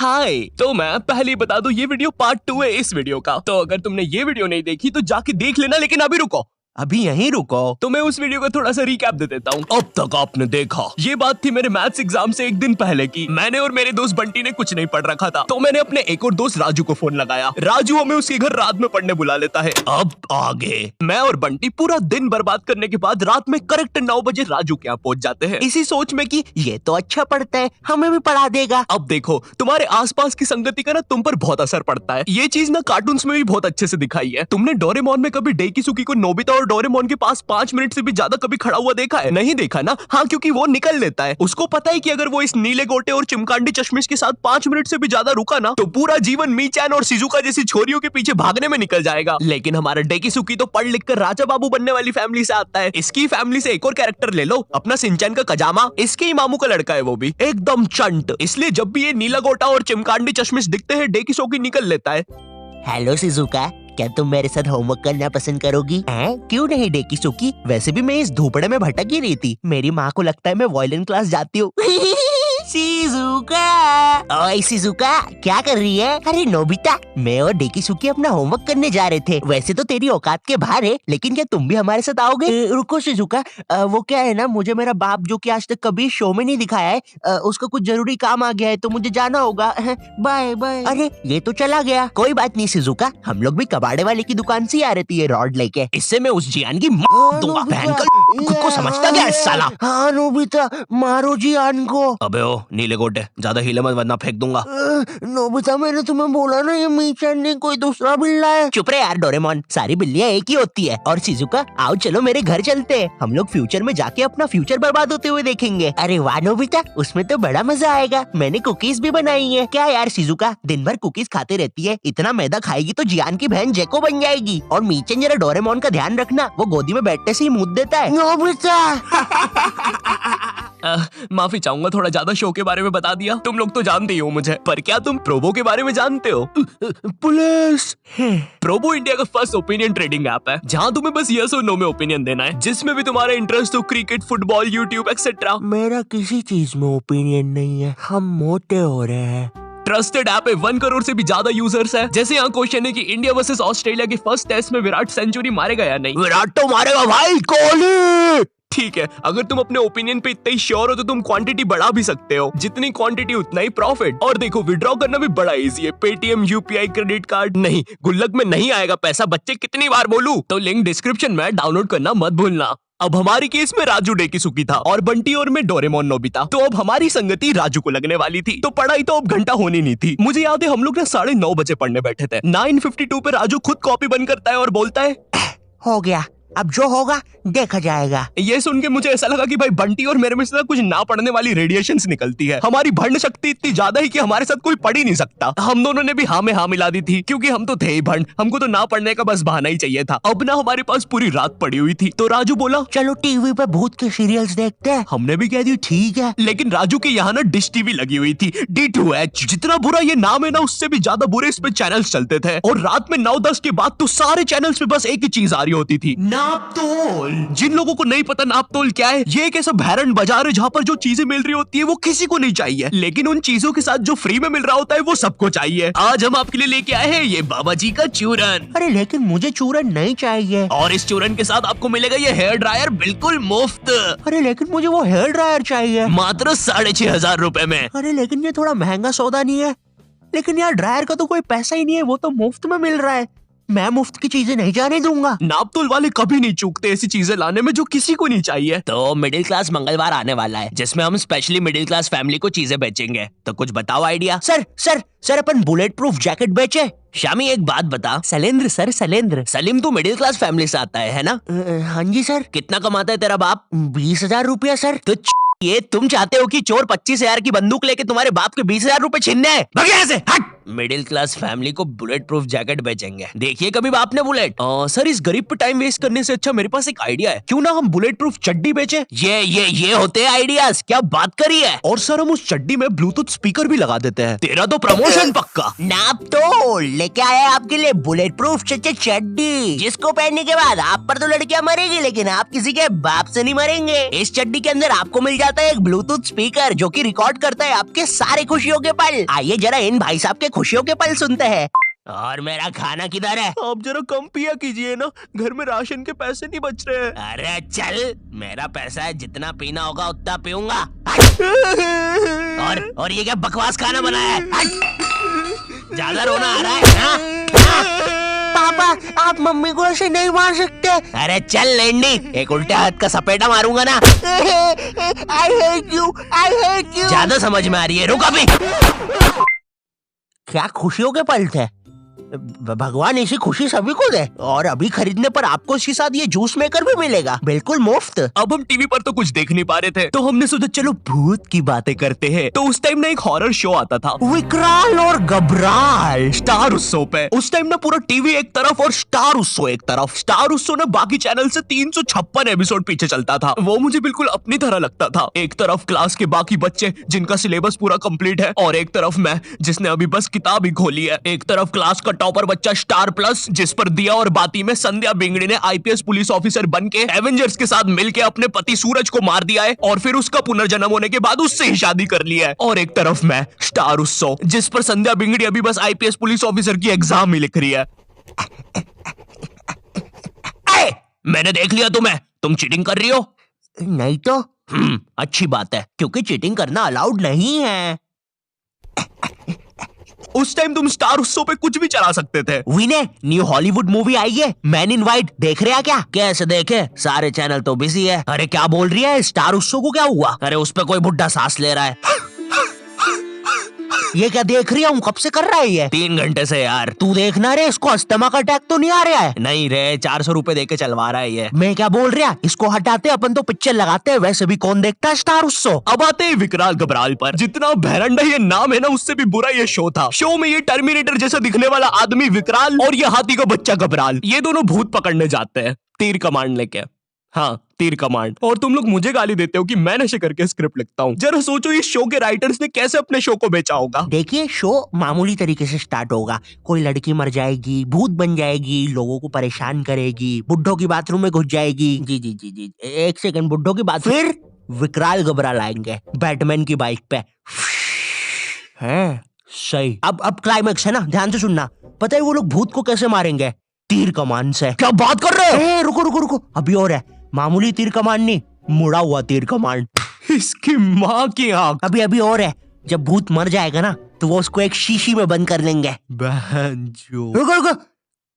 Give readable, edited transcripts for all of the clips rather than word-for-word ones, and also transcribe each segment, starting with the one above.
हाय, तो मैं पहले बता दूं ये वीडियो पार्ट 2 है इस वीडियो का। तो अगर तुमने ये वीडियो नहीं देखी तो जाके देख लेना, लेकिन अभी रुको, अभी यहीं रुको। तो मैं उस वीडियो का थोड़ा सा रिकैप दे देता हूँ। अब तक आपने देखा, ये बात थी मेरे मैथ्स एग्जाम से एक दिन पहले की। मैंने और मेरे दोस्त बंटी ने कुछ नहीं पढ़ रखा था, तो मैंने अपने एक और दोस्त राजू को फोन लगाया। राजू हमें उसके घर रात में पढ़ने बुला लेता है। अब आगे मैं और बंटी पूरा दिन बर्बाद करने के बाद रात में करेक्ट 9 बजे राजू के यहाँ पहुंच जाते हैं, इसी सोच में कि ये तो अच्छा पढ़ता है, हमें भी पढ़ा देगा। अब देखो, तुम्हारे आसपास की संगति का ना तुम पर बहुत असर पड़ता है। ये चीज ना कार्टून्स में भी बहुत अच्छे से दिखाई है। तुमने डोरेमोन में कभी डेकिसुकी को नोबिता और डोरेमोन के पास 5 मिनट से भी ज्यादा कभी खड़ा हुआ देखा है? नहीं देखा ना? हाँ, क्योंकि वो निकल लेता है। उसको पता है कि अगर वो इस नीले गोटे और चिमकांडी चश्मिश के साथ 5 मिनट से भी ज्यादा रुका ना तो पूरा जीवन मीचैन और शिजुका जैसी छोरियों के पीछे भागने में निकल जाएगा। लेकिन हमारा डेकिसुकी तो पढ़ लिख कर राजा बाबू बनने वाली फैमिली से आता है। इसकी फैमिली से एक और कैरेक्टर ले लो, अपना सिंचैन का कजामा, इसके ही मामू का लड़का है, वो भी एकदम चंट। इसलिए जब भी ये नीला गोटा और चिमकांडी चश्मिश दिखते हैं डेकिसुकी निकल लेता है। हेलो शिजुका, क्या तुम मेरे साथ होमवर्क करना पसंद करोगी? क्यों नहीं डेकिसुकी, वैसे भी मैं इस धूपड़े में भटक ही रही थी। मेरी माँ को लगता है मैं वायलिन क्लास जाती हूँ। शिजुका, ओए शिजुका, क्या कर रही है? अरे नोबिता, मैं और डेकिसुकी अपना होमवर्क करने जा रहे थे। वैसे तो तेरी औकात के बाहर है, लेकिन क्या तुम भी हमारे साथ आओगे? रुको शिजुका, वो क्या है ना, मुझे मेरा बाप जो कि आज तक कभी शो में नहीं दिखाया है, उसका कुछ जरूरी काम आ गया है तो मुझे जाना होगा। Bye bye. अरे ये तो चला गया। कोई बात नहीं शिजुका, हम लोग भी कबाड़े वाले की दुकान से आ रही थी ये रॉड लेके। इससे मैं उस जियान की दूंगा। खुद को समझता क्या है साला? हाँ नोबिता, मारो जियान को। अबे ओ नीले गोटे, ज्यादा हिले मत वरना फेंक दूंगा। नोबिता, मैंने तुम्हें बोला ना ये मीचैन नहीं कोई दूसरा बिल्ला है। चुप रहे यार डोरेमोन, सारी बिल्लियां एक ही होती है। और शिजुका, आओ चलो मेरे घर चलते हैं, हम लोग फ्यूचर में जाके अपना फ्यूचर बर्बाद होते हुए देखेंगे। अरे वाह नोबिता, उसमें तो बड़ा मजा आएगा। मैंने कुकीज भी बनाई है। क्या यार शिजुका, दिन भर कुकीज खाते रहती है, इतना मैदा खाएगी तो जियान की बहन जेको बन जाएगी। और मीचैन जरा डोरेमोन का ध्यान रखना, वो गोदी में बैठने से ही मुंह देता है। नोबिता माफी चाहूंगा, थोड़ा ज्यादा शो के बारे में बता दिया। तुम लोग तो जानते ही हो मुझे, पर क्या तुम प्रोबो के बारे में जानते हो? पुलिस। प्रोबो इंडिया का फर्स्ट ओपिनियन ट्रेडिंग ऐप है, जहां तुम्हें बस यस और नो में ओपिनियन देना है, जिसमें भी तुम्हारा इंटरेस्ट हो, क्रिकेट, फुटबॉल, यूट्यूब एक्सेट्रा। मेरा किसी चीज में ओपिनियन नहीं है, हम मोटे हो रहे हैं। ट्रस्टेड ऐप है, 1 करोड़ से भी ज्यादा यूजर्स है। जैसे यहाँ क्वेश्चन है कि इंडिया वर्सेस ऑस्ट्रेलिया के फर्स्ट टेस्ट में विराट सेंचुरी मारेगा या नहीं? विराट तो मारेगा भाई, कोहली। ठीक है, अगर तुम अपने ओपिनियन पे इतना ही श्योर हो तो तुम क्वांटिटी बढ़ा भी सकते हो। जितनी क्वांटिटी उतना ही प्रॉफिट। और देखो, विड्रॉ करना भी बड़ा इजी है। Paytm, UPI, credit card. नहीं, गुल्लक में नहीं आएगा पैसा, बच्चे कितनी बार बोलूं? तो लिंक डिस्क्रिप्शन में, डाउनलोड करना मत भूलना। अब हमारी केस में राजू डेकिसुकी था और बंटी और मैं डोरेमोन नोबिता। तो अब हमारी संगति राजू को लगने वाली थी, तो पढ़ाई तो अब घंटा होनी नहीं थी। मुझे याद है हम लोग ना 9:30 बजे पढ़ने बैठे थे। 9:52 पे राजू खुद कॉपी बंद करता है और बोलता है, हो गया, अब जो होगा देखा जाएगा। ये सुन के मुझे ऐसा लगा कि भाई बंटी और मेरे में से कुछ ना पढ़ने वाली रेडिएशंस निकलती है। हमारी भंड शक्ति इतनी ज्यादा है कि हमारे साथ कोई पढ़ ही नहीं सकता। हम दोनों ने भी हाँ में हाँ मिला दी थी, क्योंकि हम तो थे ही भंड, हमको तो ना पढ़ने का बस बहाना ही चाहिए था। अब ना हमारे पास पूरी रात पड़ी हुई थी, तो राजू बोला चलो टीवी पे भूत के सीरियल्स देखते हैं। हमने भी कह दी ठीक है, लेकिन राजू के यहाँ ना डिश टीवी लगी हुई थी, D2H। जितना बुरा ये नाम है ना, उससे भी ज्यादा बुरे इस पे चैनल्स चलते थे। और रात में 9-10 के बाद तो सारे चैनल्स पे बस एक ही चीज आ रही होती थी, नापतोल। जिन लोगों को नहीं पता नापतोल क्या है, ये एक ऐसा भैरन बाजार है जहाँ पर जो चीजें मिल रही होती है वो किसी को नहीं चाहिए, लेकिन उन चीजों के साथ जो फ्री में मिल रहा होता है वो सबको चाहिए। आज हम आपके लिए लेके आए हैं ये बाबा जी का चूरन। अरे लेकिन मुझे चूरन नहीं चाहिए। और इस चूरन के साथ आपको मिलेगा ये हेयर ड्रायर बिल्कुल मुफ्त। अरे लेकिन मुझे वो हेयर ड्रायर चाहिए, मात्र 6,500 रुपए में। अरे लेकिन ये थोड़ा महंगा सौदा नहीं है? लेकिन यार ड्रायर का तो कोई पैसा ही नहीं है, वो तो मुफ्त में मिल रहा है। मैं मुफ्त की चीजें नहीं जाने दूंगा। नापतोल वाले कभी नहीं चूकते ऐसी चीजें लाने में जो किसी को नहीं चाहिए। तो मिडिल क्लास मंगलवार आने वाला है, जिसमें हम स्पेशली मिडिल क्लास फैमिली को चीजें बेचेंगे। तो कुछ बताओ आइडिया। सर अपन बुलेट प्रूफ जैकेट बेचे। शामी एक बात बता। सलेंद्र सर, सलेंद्र। सलीम तू मिडिल क्लास फैमिली से आता है ना? हाँ जी सर। कितना कमाता है तेरा बाप? 20,000 रुपया सर। तो ये तुम चाहते हो कि चोर 25,000 की बंदूक लेके तुम्हारे बाप के 20,000 रुपए छीनने हैं? भाग यहाँ से, हट। मिडिल क्लास फैमिली को बुलेट प्रूफ जैकेट बेचेंगे। देखिए कभी बाप ने बुलेट। सर इस गरीब पे टाइम वेस्ट करने से अच्छा मेरे पास एक आइडिया है, क्यों ना हम बुलेट प्रूफ चड्डी बेचे? ये होते हैं आइडियाज, क्या बात करी है। और सर हम उस चड्डी में ब्लूटूथ स्पीकर भी लगा देते हैं। तेरा तो प्रमोशन पक्का। नापतोल लेके आया आपके लिए बुलेट प्रूफ चड्डी, जिसको पहनने के बाद आप पर तो लड़कियां मरेगी, लेकिन आप किसी के बाप से नहीं मरेंगे। इस चड्डी के अंदर आपको मिल जाता आता है एक ब्लूटूथ स्पीकर जो कि रिकॉर्ड करता है आपके सारे खुशियों के पल। आइए जरा इन भाई साहब के खुशियों के पल सुनते हैं। और मेरा खाना किधर है? आप जरा कम पिया कीजिए ना, घर में राशन के पैसे नहीं बच रहे हैं। अरे चल, मेरा पैसा है, जितना पीना होगा उतना पीऊंगा। और ये क्या बकवास खाना बनाया है? ज्यादा रोना आ रहा है ना? पापा, आप मम्मी को ऐसे नहीं मार सकते। अरे चल लेंडी, एक उल्टे हाथ का सपेटा मारूंगा ना। I hate you, I hate you। ज्यादा समझ में आ रही है, रुक अभी। क्या खुशियों के पल थे? भगवान ऐसी खुशी सभी को दे। और अभी खरीदने पर आपको इसके साथ ये जूस मेकर भी मिलेगा, बिल्कुल मुफ्त। अब हम टीवी पर तो कुछ देख नहीं पा रहे थे, तो हमने सोचा चलो भूत की बातें करते हैं। तो उस टाइम ना एक हॉरर शो आता था, विकराल और घबराल, स्टार उत्सव पे। उस टाइम ना पूरा टीवी एक तरफ और स्टार उत्सव एक तरफ। स्टार उत्सव ना बाकी चैनल से 356 एपिसोड पीछे चलता था। वो मुझे बिल्कुल अपनी तरह लगता था। एक तरफ क्लास के बाकी बच्चे जिनका सिलेबस पूरा कंप्लीट है, और एक तरफ मैं जिसने अभी बस किताब ही खोली है। एक तरफ क्लास का टॉपर बच्चा स्टार प्लस, जिस पर दिया और बाती में संध्या बिंगड़ी ने आईपीएस पुलिस ऑफिसर बन के एवेंजर्स के साथ मिलकर अपने पति सूरज को मार दिया है, और फिर उसका पुनर्जन्म होने के बाद उससे ही शादी कर लिया है। और एक तरफ मैं स्टार उत्सव, जिस पर संध्या बिंगड़ी अभी बस आईपीएस पुलिस ऑफिसर की एग्जाम ही लिख रही है। मैंने देख लिया तुम्हें, तुम चीटिंग कर रही हो। नहीं तो अच्छी बात है, क्योंकि चीटिंग करना अलाउड नहीं है। उस टाइम तुम स्टार उत्सव पे कुछ भी चला सकते थे। विनय, न्यू हॉलीवुड मूवी आई है मैन इन व्हाइट, देख रहे हैं क्या? कैसे देखे, सारे चैनल तो बिजी है। अरे क्या बोल रही है, स्टार उत्सव को क्या हुआ? अरे उस पे कोई बुड्ढा सांस ले रहा है। ये क्या देख रही हूँ, कब से कर रहा है ये? 3 घंटे से यार। तू देखना रे, इसको अस्थमा का अटैक तो नहीं आ रहा है? नहीं रे, 400 रुपए देके चलवा रहा है ये। मैं क्या बोल रहा, इसको हटाते अपन तो पिक्चर लगाते हैं। वैसे भी कौन देखता है स्टार उत्सव। अब आते हैं विकराल घबराल पर। जितना भैरंडा ये नाम है ना, उससे भी बुरा ये शो था। शो में ये टर्मिनेटर जैसा दिखने वाला आदमी विकराल और ये हाथी का बच्चा घबराल, ये दोनों भूत पकड़ने जाते हैं तीर कमांड लेके। हाँ, तीर कमांड। और तुम लोग मुझे गाली देते हो कि मैं नशे करके स्क्रिप्ट लिखता हूँ। जरा सोचो इस शो के राइटर्स ने कैसे अपने शो को बेचा होगा। देखिए, शो मामूली तरीके से स्टार्ट होगा। कोई लड़की मर जाएगी, भूत बन जाएगी, लोगों को परेशान करेगी, बुड्ढों की बाथरूम में घुस जाएगी। जी जी जी जी, एक सेकंड, बुड्ढों की बात। फिर विकराल घबराल आएंगे बैटमैन की बाइक पे। हैं, सही। अब क्लाइमेक्स है ना, ध्यान से सुनना। पता है वो लोग भूत को कैसे मारेंगे? तीर कमान से। क्या बात कर रहे हो? रुको रुको रुको, अभी और है। मामूली तीर कमान नहीं, मुड़ा हुआ तीर कमान। इसकी माँ की आंख। अभी और है। जब भूत मर जाएगा ना, तो वो उसको एक शीशी में बंद कर लेंगे। बहनचोद। रुको,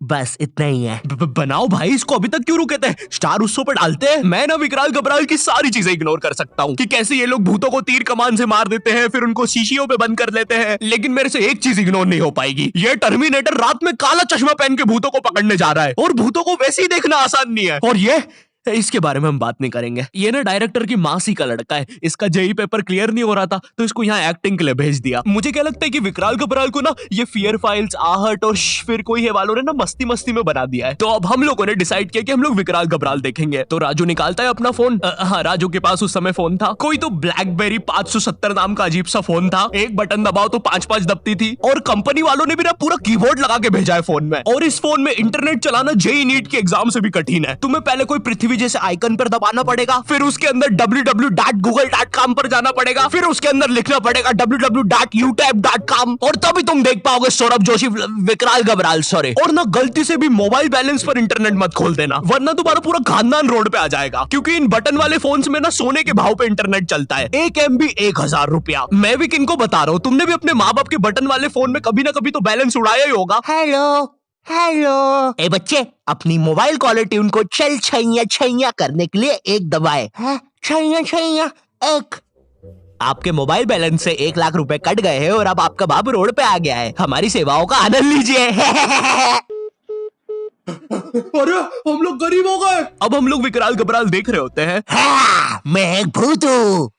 बस इतना ही है। बनाओ भाई, इसको अभी तक क्यों रुके थे? स्टार उत्सव पर डालते हैं। मैं ना विकराल घबराल की सारी चीजें इग्नोर कर सकता हूँ कि कैसे ये लोग भूतों को तीर कमान से मार देते हैं, फिर उनको शीशियों पे बंद कर लेते हैं। लेकिन मेरे से एक चीज इग्नोर नहीं हो पाएगी, ये टर्मिनेटर रात में काला चश्मा पहन के भूतों को पकड़ने जा रहा है, और भूतों को वैसे ही देखना आसान नहीं है। और ये इसके बारे में हम बात नहीं करेंगे। ये ना डायरेक्टर की मासी का लड़का है, इसका जेई पेपर क्लियर नहीं हो रहा था, तो इसको यहाँ एक्टिंग के लिए भेज दिया। मुझे क्या लगता है कि विकराल घबराल को ना ये फियर फाइल्स, आहट और फिर कोई है वालों ने ना मस्ती मस्ती में बना दिया है। तो अब हम लोगों ने डिसाइड किया कि हम लोग विकराल घबराल देखेंगे। तो राजू निकालता है अपना फोन। हाँ, राजू के पास उस समय फोन था, कोई तो ब्लैकबेरी 570 नाम का अजीब सा फोन था। एक बटन दबाओ तो 5-5 दबती थी, और कंपनी वालों ने भी ना पूरा कीबोर्ड लगा के भेजा है फोन में। और इस फोन में इंटरनेट चलाना जेई नीट के एग्जाम से भी कठिन है। तुम्हें पहले कोई पृथ्वी जैसे आइकन पर दबाना पड़ेगा, फिर उसके अंदर www.google.com पर जाना पड़ेगा, फिर उसके अंदर लिखना पड़ेगा www.youtube.com, और तभी तुम देख पाओगे सौरभ जोशी विकराल घबराल। सॉरी, और ना गलती से भी मोबाइल बैलेंस पर इंटरनेट मत खोल देना, वरना तुम्हारा पूरा खानदान रोड पे आ जाएगा। क्योंकि इन बटन वाले फोन्स में ना सोने के भाव पे इंटरनेट चलता है। 1 MB 1000 रुपया। मैं भी किनको बता रहा हूँ, तुमने भी अपने माँ बाप के बटन वाले फोन में कभी ना कभी तो बैलेंस उड़ाया ही होगा। हेलो ए बच्चे, अपनी मोबाइल कॉलर ट्यून को चल छैया छैया करने के लिए एक दबाए। छैया छैया एक। आपके मोबाइल बैलेंस से 1 लाख रुपए कट गए हैं, और अब आपका बाप रोड पे आ गया है। हमारी सेवाओं का आनंद लीजिए। अरे हम लोग गरीब हो गए। अब हम लोग विकराल घबराल देख रहे होते हैं। मैं एक भूत हूँ।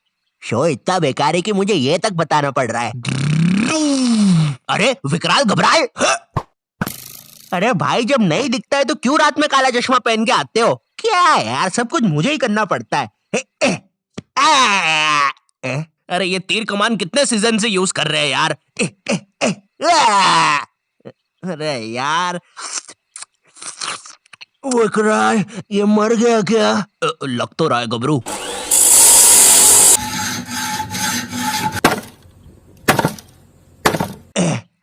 शो इतना बेकार है कि मुझे ये तक बताना पड़ रहा है। अरे विकराल घबराल, अरे भाई, जब नहीं दिखता है तो क्यों रात में काला चश्मा पहन के आते हो? क्या यार, सब कुछ मुझे ही करना पड़ता है। अरे ये तीर कमान कितने सीजन से यूज कर रहे हैं यार। अरे यार, विकराल ये मर गया क्या? लग तो रहा है गबरू।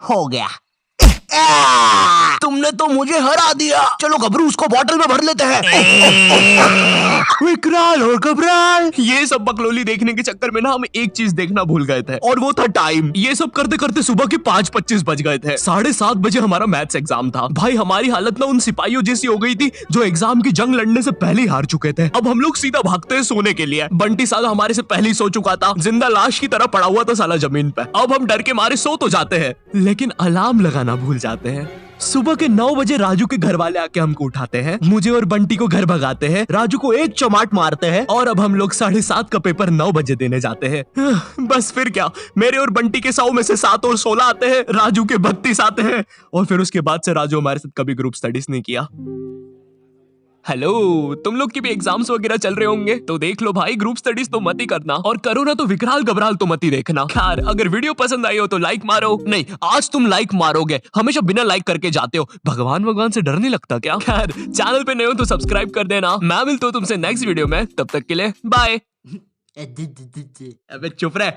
हो गया। तुमने तो मुझे हरा दिया। चलो गबरू उसको बॉटल में भर लेते हैं। विकराल और घबराल, ये सब बकलोली देखने के चक्कर में ना हम एक चीज देखना भूल गए थे, और वो था टाइम। ये सब करते करते सुबह के 5:25 बज गए थे। 7:30 बजे हमारा मैथ्स एग्जाम था। भाई हमारी हालत ना उन सिपाहियों जैसी हो गई थी जो एग्जाम की जंग लड़ने से पहले ही हार चुके थे। अब हम लोग सीधा भागते हैं सोने के लिए। बंटी साला हमारे से पहले ही सो चुका था, जिंदा लाश की तरह पड़ा हुआ था साला जमीन पे। अब हम डर के मारे सो तो जाते हैं, लेकिन अलार्म लगाना भूल जाते हैं। सुबह के 9 बजे राजू के घर वाले आके हमको उठाते हैं, मुझे और बंटी को घर भगाते हैं, राजू को एक चमाट मारते हैं, और अब हम लोग 7:30 का पेपर 9 बजे देने जाते हैं। बस फिर क्या, मेरे और बंटी के 100 में से 7 और 16 आते हैं, राजू के 32 आते हैं, और फिर उसके बाद से राजू हमारे साथ कभी ग्रुप स्टडीज नहीं किया। हेलो, तुम लोग की भी एग्जाम्स वगैरह चल रहे होंगे तो देख लो भाई, ग्रुप स्टडीज तो मत ही करना, और करो ना तो विकराल घबराल तो मत ही देखना। खैर, अगर वीडियो पसंद आई हो तो लाइक मारो। नहीं, आज तुम लाइक मारोगे, हमेशा बिना लाइक करके जाते हो। भगवान से डर नहीं लगता क्या? खैर, चैनल पे नए हो तो सब्सक्राइब कर देना। मैं मिलता हूँ तुमसे नेक्स्ट वीडियो में, तब तक के लिए बाय। अबे चुप रहे।